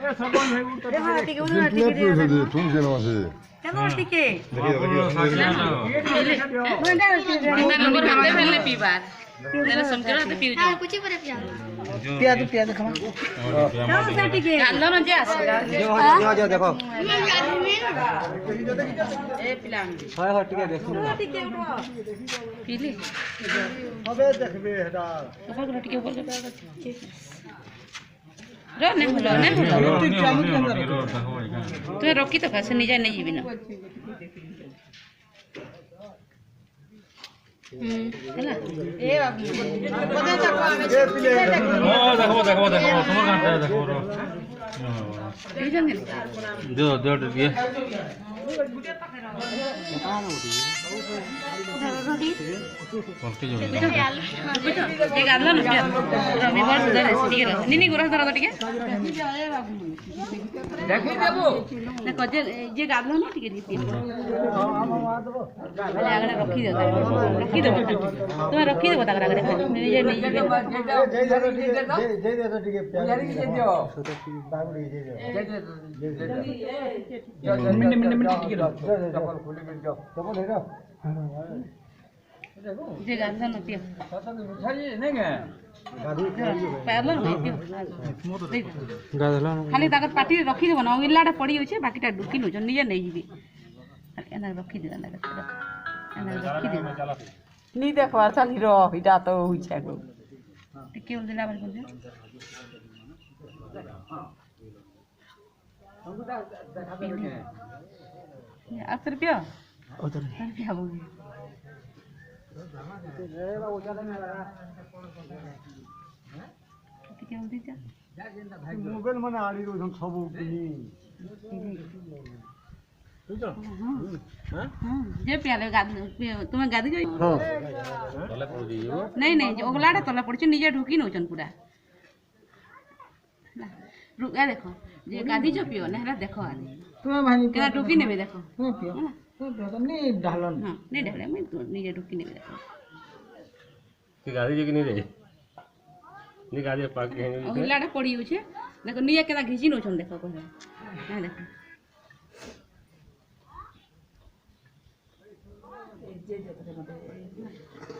तुम रखी तो खास निजा नहीं जीवी ना ହେଲା ଏ ବାବୁ ଦେଖो ତୁମର କାଟା ଦେଖो ଦିଅ ଦିଅ ଟିକେ ରଖିଦେବ खाली पार्टी रखीदेव न इलाटा पड़ी अच्छे बाकीटा ढुकी नौ निजे नहीं जी रखीदे रखीदे नहीं देखवार खाली रहीटा तो होइछा गो टिके बोल दिला बार बोल ₹8 रुपया उधर क्या बोल टिके बोल दीजा मोबाइल माने आली रो सब किनी जे प्याले तुम्हें गादी गई नहीं नहीं ओगलाटा तला पड़ी निजे ढुकी नौचन पूरा रुका देखो जे गादी जो पियो ना देखो आदि तुम्हें भाई केना ढुकी नेबे देखो पियो नहीं ढालन हां नहीं ढाले मैं तो निजे ढुकी नेबे देखो की गादी जे कि नहीं रे नी गादी पाक के ओगलाटा पड़ी होछे देखो निजे केना घिची नौचन देखो को ना देखो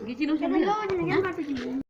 घिची नौचन